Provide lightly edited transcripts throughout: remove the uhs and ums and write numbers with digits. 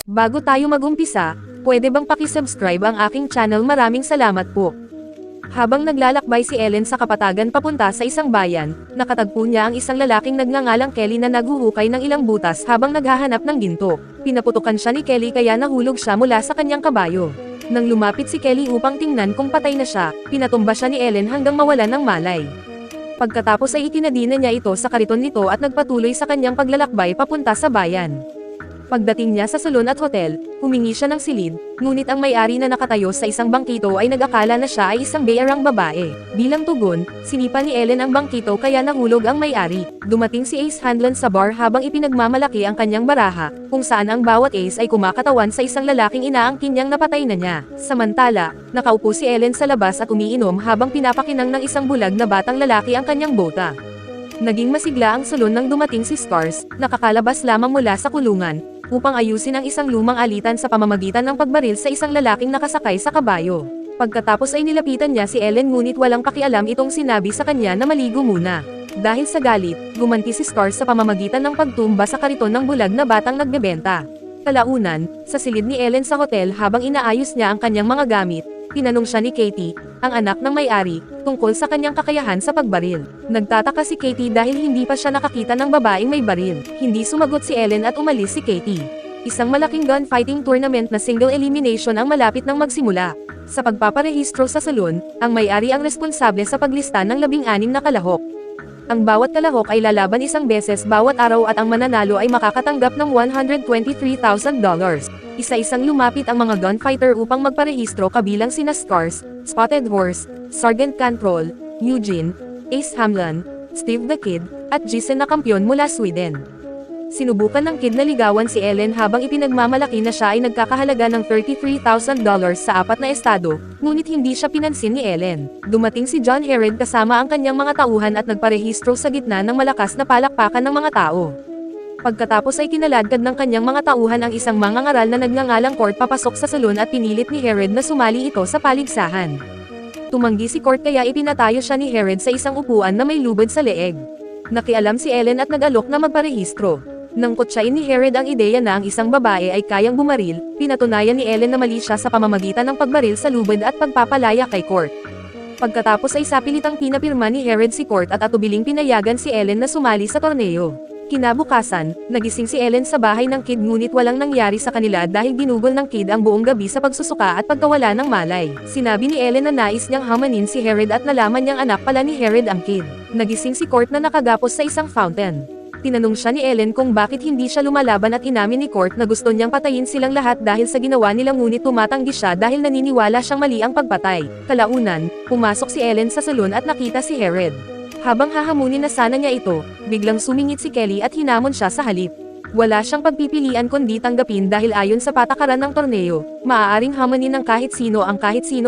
Bago tayo magumpisa, pwede bang pakisubscribe ang aking channel? Maraming salamat po. Habang naglalakbay si Ellen sa kapatagan papunta sa isang bayan, nakatagpo niya ang isang lalaking nagngangalang Kelly na naguhukay ng ilang butas habang naghahanap ng ginto. Pinaputukan siya ni Kelly kaya nahulog siya mula sa kanyang kabayo. Nang lumapit si Kelly upang tingnan kung patay na siya, pinatumba siya ni Ellen hanggang mawalan ng malay. Pagkatapos ay itinadina niya ito sa kariton nito at nagpatuloy sa kanyang paglalakbay papunta sa bayan. Pagdating niya sa salon at hotel, humingi siya ng silid, ngunit ang may-ari na nakatayo sa isang bangkito ay nag-akala na siya ay isang bayarang babae. Bilang tugon, sinipa ni Ellen ang bangkito kaya nahulog ang may-ari. Dumating si Ace Hanlon sa bar habang ipinagmamalaki ang kanyang baraha, kung saan ang bawat ace ay kumakatawan sa isang lalaking inaangkin niyang napatay na niya. Samantala, nakaupo si Ellen sa labas at umiinom habang pinapakinang ng isang bulag na batang lalaki ang kanyang bota. Naging masigla ang salon nang dumating si Scars, nakakalabas lamang mula sa kulungan, upang ayusin ang isang lumang alitan sa pamamagitan ng pagbaril sa isang lalaking nakasakay sa kabayo. Pagkatapos ay nilapitan niya si Ellen ngunit walang pakialam itong sinabi sa kanya na maligo muna. Dahil sa galit, gumanti si Scars sa pamamagitan ng pagtumba sa kariton ng bulag na batang nagbebenta. Kalaunan, sa silid ni Ellen sa hotel habang inaayos niya ang kanyang mga gamit, tinanong siya ni Katie, ang anak ng may-ari, tungkol sa kanyang kakayahan sa pagbaril. Nagtataka si Katie dahil hindi pa siya nakakita ng babaeng may baril. Hindi sumagot si Ellen at umalis si Katie. Isang malaking gunfighting tournament na single elimination ang malapit nang magsimula. Sa pagpaparehistro sa salon, ang may-ari ang responsable sa paglista ng 16 na kalahok. Ang bawat kalahok ay lalaban isang beses bawat araw at ang mananalo ay makakatanggap ng $123,000. Isa-isang lumapit ang mga gunfighter upang magparehistro kabilang sina Scars, Spotted Horse, Sergeant Cantrell, Eugene, Ace Hamlin, Steve the Kid, at Jason na kampyon mula Sweden. Sinubukan ng Kid na ligawan si Ellen habang ipinagmamalaki na siya ay nagkakahalaga ng $33,000 sa 4 na estado, ngunit hindi siya pinansin ni Ellen. Dumating si John Herod kasama ang kanyang mga tauhan at nagparehistro sa gitna ng malakas na palakpakan ng mga tao. Pagkatapos ay kinaladkad ng kanyang mga tauhan ang isang mangangaral na nagngangalang Court papasok sa salon at pinilit ni Herod na sumali ito sa paligsahan. Tumanggi si Court kaya ipinatayo siya ni Herod sa isang upuan na may lubid sa leeg. Nakialam si Ellen at nag-alok na magparehistro. Nang kutsain ni Herod ang ideya na ang isang babae ay kayang bumaril, pinatunayan ni Ellen na mali siya sa pamamagitan ng pagbaril sa lubid at pagpapalaya kay Court. Pagkatapos ay sapilitang pinapirma ni Herod si Court at atubiling pinayagan si Ellen na sumali sa torneo. Kinabukasan, nagising si Ellen sa bahay ng Kid ngunit walang nangyari sa kanila dahil ginugol ng Kid ang buong gabi sa pagsusuka at pagkawala ng malay. Sinabi ni Ellen na nais niyang hamanin si Herod at nalaman niyang anak pala ni Herod ang Kid. Nagising si Court na nakagapos sa isang fountain. Tinanong siya ni Ellen kung bakit hindi siya lumalaban at inamin ni Court na gusto niyang patayin silang lahat dahil sa ginawa nila ngunit tumatanggi siya dahil naniniwala siyang mali ang pagpatay. Kalaunan, pumasok si Ellen sa salon at nakita si Herod. Habang hahamunin na sana niya ito, biglang sumingit si Kelly at hinamon siya sa halip. Wala siyang pagpipilian kundi tanggapin dahil ayon sa patakaran ng torneo, maaaring hamanin ng kahit sino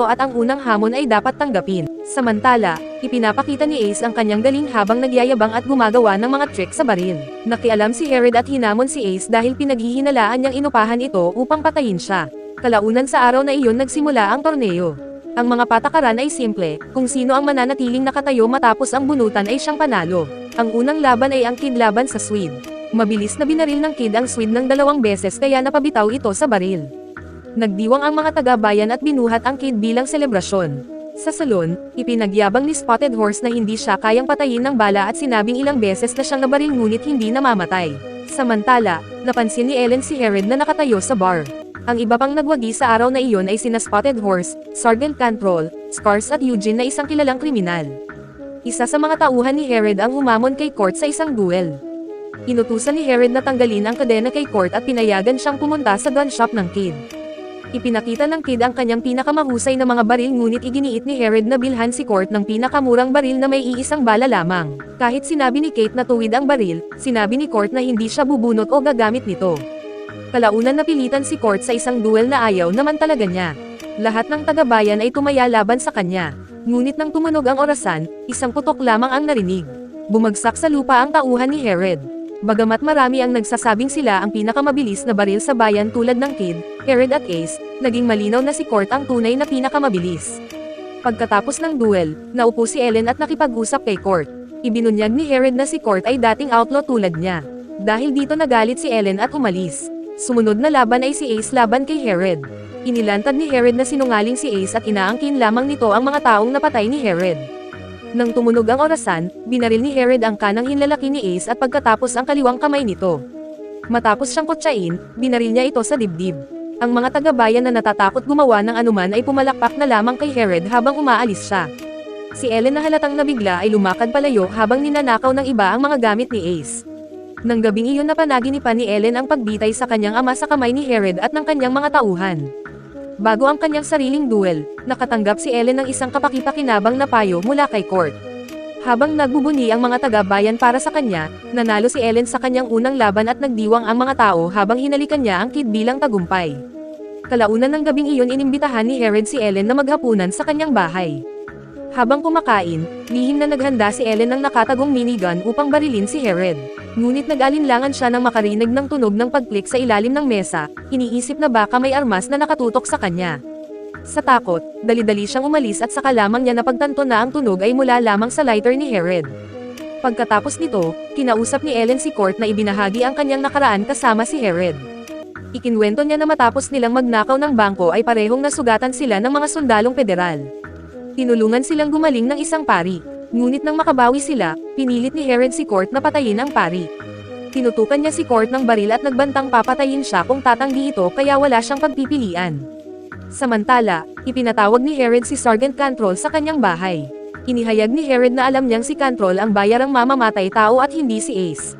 at ang unang hamon ay dapat tanggapin. Samantala, ipinapakita ni Ace ang kanyang galing habang nagyayabang at gumagawa ng mga trick sa baril. Nakialam si Herod at hinamon si Ace dahil pinaghihinalaan niyang inupahan ito upang patayin siya. Kalaunan sa araw na iyon nagsimula ang torneo. Ang mga patakaran ay simple, kung sino ang mananatiling nakatayo matapos ang bunutan ay siyang panalo. Ang unang laban ay ang Kid laban sa Swede. Mabilis na binaril ng Kid ang Swede ng 2 beses kaya napabitaw ito sa baril. Nagdiwang ang mga taga-bayan at binuhat ang Kid bilang selebrasyon. Sa salon, ipinagyabang ni Spotted Horse na hindi siya kayang patayin ng bala at sinabing ilang beses na siyang nabaril ngunit hindi namamatay. Samantala, napansin ni Ellen si Herod na nakatayo sa bar. Ang iba pang nagwagi sa araw na iyon ay sina Spotted Horse, Sergeant Cantrell, Scars at Eugene na isang kilalang kriminal. Isa sa mga tauhan ni Herod ang humamon kay Court sa isang duel. Inutusan ni Herod na tanggalin ang kadena kay Court at pinayagan siyang pumunta sa gun shop ng Kid. Ipinakita ng Kid ang kanyang pinakamahusay na mga baril ngunit iginiit ni Herod na bilhan si Court ng pinakamurang baril na may iisang bala lamang. Kahit sinabi ni Kate na tuwid ang baril, sinabi ni Court na hindi siya bubunot o gagamit nito. Kalaunan napilitan si Court sa isang duel na ayaw naman talaga niya. Lahat ng taga-bayan ay tumaya laban sa kanya. Ngunit nang tumunog ang orasan, isang putok lamang ang narinig. Bumagsak sa lupa ang tauhan ni Herod. Bagamat marami ang nagsasabing sila ang pinakamabilis na baril sa bayan tulad ng Kid, Herod at Ace, naging malinaw na si Court ang tunay na pinakamabilis. Pagkatapos ng duel, naupo si Ellen at nakipag-usap kay Court. Ibinunyag ni Herod na si Court ay dating outlaw tulad niya. Dahil dito nagalit si Ellen at umalis. Sumunod na laban ay si Ace laban kay Herod. Inilantad ni Herod na sinungaling si Ace at inaangkin lamang nito ang mga taong napatay ni Herod. Nang tumunog ang orasan, binaril ni Herod ang kanang hinlalaki ni Ace at pagkatapos ang kaliwang kamay nito. Matapos siyang kutsain, binaril niya ito sa dibdib. Ang mga taga-bayan na natatakot gumawa ng anuman ay pumalakpak na lamang kay Herod habang umaalis siya. Si Ellen na halatang nabigla ay lumakad palayo habang ninanakaw ng iba ang mga gamit ni Ace. Nang gabing iyon napanaginipan ni Ellen ang pagbitay sa kanyang ama sa kamay ni Herod at ng kanyang mga tauhan. Bago ang kanyang sariling duel, nakatanggap si Ellen ng isang kapaki-pakinabang na payo mula kay Court. Habang nagbubuni ang mga taga-bayan para sa kanya, nanalo si Ellen sa kanyang unang laban at nagdiwang ang mga tao habang hinalikan niya ang kid bilang tagumpay. Kalaunan ng gabing iyon inimbitahan ni Herod si Ellen na maghapunan sa kanyang bahay. Habang kumakain, lihim na naghanda si Ellen ng nakatagong minigun upang barilin si Herod. Ngunit nag-alinlangan siya nang makarinig ng tunog ng pag-click sa ilalim ng mesa, iniisip na baka may armas na nakatutok sa kanya. Sa takot, dali-dali siyang umalis at saka lamang niya napagtanto na ang tunog ay mula lamang sa lighter ni Herod. Pagkatapos nito, kinausap ni Ellen si Court na ibinahagi ang kanyang nakaraan kasama si Herod. Ikinwento niya na matapos nilang magnakaw ng bangko ay parehong nasugatan sila ng mga sundalong federal. Tinulungan silang gumaling ng isang pari. Ngunit nang makabawi sila, pinilit ni Herod si Court na patayin ang pari. Tinutukan niya si Court ng baril at nagbantang papatayin siya kung tatanggi ito kaya wala siyang pagpipilian. Samantala, ipinatawag ni Herod si Sergeant Cantrell sa kanyang bahay. Inihayag ni Herod na alam niyang si Cantrell ang bayarang mamamatay tao at hindi si Ace.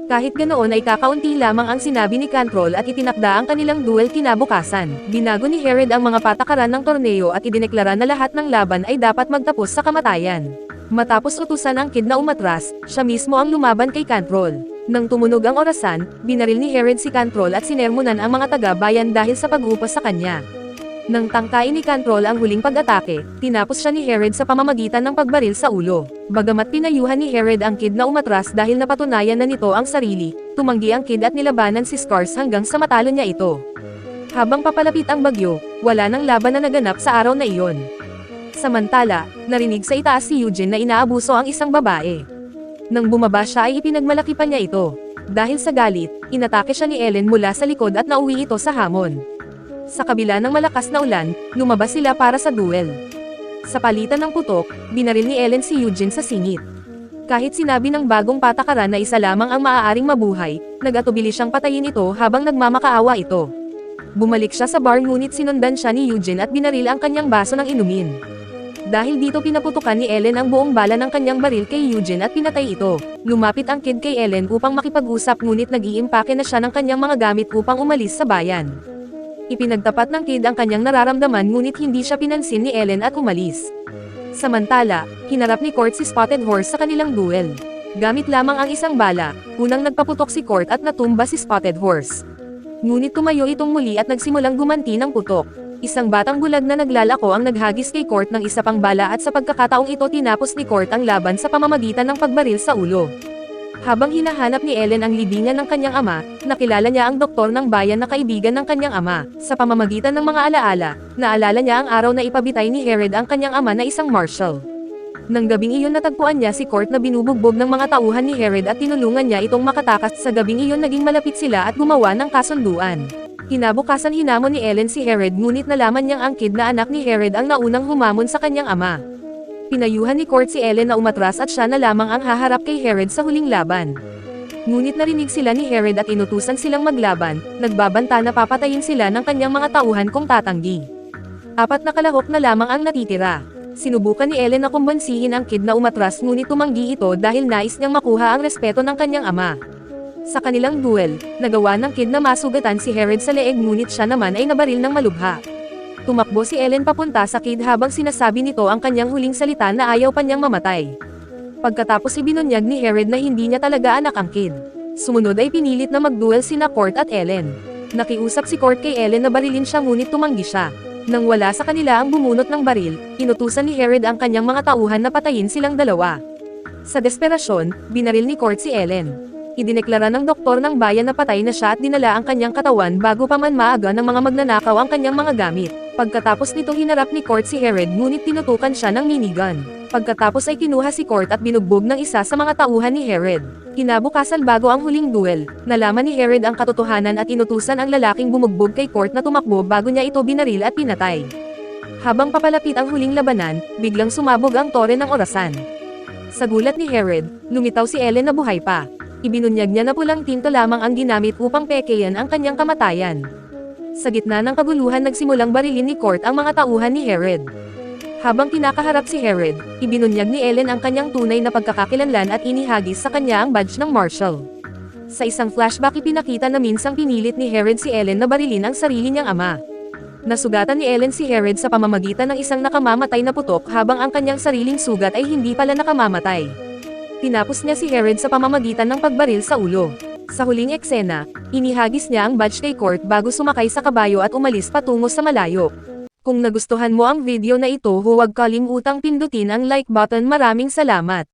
Kahit ganoon ay kakaunti lamang ang sinabi ni Cantrell at itinakda ang kanilang duel kinabukasan. Binago ni Herod ang mga patakaran ng torneo at idineklara na lahat ng laban ay dapat magtapos sa kamatayan. Matapos utusan ang kid na umatras, siya mismo ang lumaban kay Cantrell. Nang tumunog ang orasan, binaril ni Herod si Cantrell at sinermonan ang mga taga-bayan dahil sa pag-upas sa kanya. Nang tangkain ni Cantrell ang huling pag-atake, tinapos siya ni Herod sa pamamagitan ng pagbaril sa ulo. Bagamat pinayuhan ni Herod ang kid na umatras dahil napatunayan na nito ang sarili, tumanggi ang kid at nilabanan si Scars hanggang sa matalo niya ito. Habang papalapit ang bagyo, wala nang laban na naganap sa araw na iyon. Samantala, narinig sa itaas si Eugene na inaabuso ang isang babae. Nang bumaba siya ay ipinagmalaki pa niya ito. Dahil sa galit, inatake siya ni Ellen mula sa likod at nauwi ito sa hamon. Sa kabila ng malakas na ulan, lumabas sila para sa duel. Sa palitan ng putok, binaril ni Ellen si Eugene sa singit. Kahit sinabi ng bagong patakaran na isa lamang ang maaaring mabuhay, nag-atubili siyang patayin ito habang nagmamakaawa ito. Bumalik siya sa bar ngunit sinundan siya ni Eugene at binaril ang kanyang baso ng inumin. Dahil dito pinaputukan ni Ellen ang buong bala ng kanyang baril kay Eugene at pinatay ito. Lumapit ang kid kay Ellen upang makipag-usap ngunit nag-iimpake na siya ng kanyang mga gamit upang umalis sa bayan. Ipinagtapat ng kid ang kanyang nararamdaman ngunit hindi siya pinansin ni Ellen at umalis. Samantala, hinarap ni Court si Spotted Horse sa kanilang duel. Gamit lamang ang isang bala, unang nagpaputok si Court at natumba si Spotted Horse. Ngunit tumayo itong muli at nagsimulang gumanti ng putok. Isang batang bulag na naglalako ang naghagis kay Court ng isa pang bala at sa pagkakataong ito tinapos ni Court ang laban sa pamamagitan ng pagbaril sa ulo. Habang hinahanap ni Ellen ang libingan ng kanyang ama, nakilala niya ang doktor ng bayan na kaibigan ng kanyang ama. Sa pamamagitan ng mga alaala, naalala niya ang araw na ipabitay ni Herod ang kanyang ama na isang marshal. Nang gabing iyon natagpuan niya si Court na binubugbog ng mga tauhan ni Herod at tinulungan niya itong makatakas. Sa gabing iyon naging malapit sila at gumawa ng kasunduan. Kinabukasan hinamon ni Ellen si Herod ngunit nalaman niyang ang kid na anak ni Herod ang naunang humamon sa kanyang ama. Pinayuhan ni Court si Ellen na umatras at siya na lamang ang haharap kay Herod sa huling laban. Ngunit narinig sila ni Herod at inutusan silang maglaban, nagbabanta na papatayin sila ng kanyang mga tauhan kung tatanggi. 4 na kalahok na lamang ang natitira. Sinubukan ni Ellen na kumbansihin ang kid na umatras ngunit tumanggi ito dahil nais niyang makuha ang respeto ng kanyang ama. Sa kanilang duel, nagawa ng kid na masugatan si Herod sa leeg ngunit siya naman ay nabaril ng malubha. Tumakbo si Ellen papunta sa kid habang sinasabi nito ang kanyang huling salita na ayaw pa niyang mamatay. Pagkatapos ibinunyag ni Herod na hindi niya talaga anak ang kid. Sumunod ay pinilit na magduel sina Court at Ellen. Nakiusap si Court kay Ellen na barilin siya ngunit tumanggi siya. Nang wala sa kanila ang bumunot ng baril, inutusan ni Herod ang kanyang mga tauhan na patayin silang dalawa. Sa desperasyon, binaril ni Court si Ellen. Idineklara ng doktor ng bayan na patay na siya at dinala ang kanyang katawan bago pa man maaga ng mga magnanakaw ang kanyang mga gamit. Pagkatapos nitong hinarap ni Court si Herod ngunit tinutukan siya ng minigun. Pagkatapos ay kinuha si Court at binugbog ng isa sa mga tauhan ni Herod. Kinabukasan bago ang huling duel, nalaman ni Herod ang katotohanan at inutusan ang lalaking bumugbog kay Court na tumakbo bago niya ito binaril at pinatay. Habang papalapit ang huling labanan, biglang sumabog ang tore ng orasan. Sa gulat ni Herod, lumitaw si Ellen na buhay pa. Ibinunyag niya na pulang tinto lamang ang ginamit upang pekeyan ang kanyang kamatayan. Sa gitna ng kaguluhan nagsimulang barilin ni Court ang mga tauhan ni Herod. Habang kinakaharap si Herod, ibinunyag ni Ellen ang kanyang tunay na pagkakakilanlan at inihagis sa kanya ang badge ng Marshal. Sa isang flashback ipinakita na minsang pinilit ni Herod si Ellen na barilin ang sarili niyang ama. Nasugatan ni Ellen si Herod sa pamamagitan ng isang nakamamatay na putok habang ang kanyang sariling sugat ay hindi pala nakamamatay. Tinapos niya si Herod sa pamamagitan ng pagbaril sa ulo. Sa huling eksena, inihagis niya ang badge kay Court bago sumakay sa kabayo at umalis patungo sa malayo. Kung nagustuhan mo ang video na ito huwag kalimutang pindutin ang like button. Maraming salamat.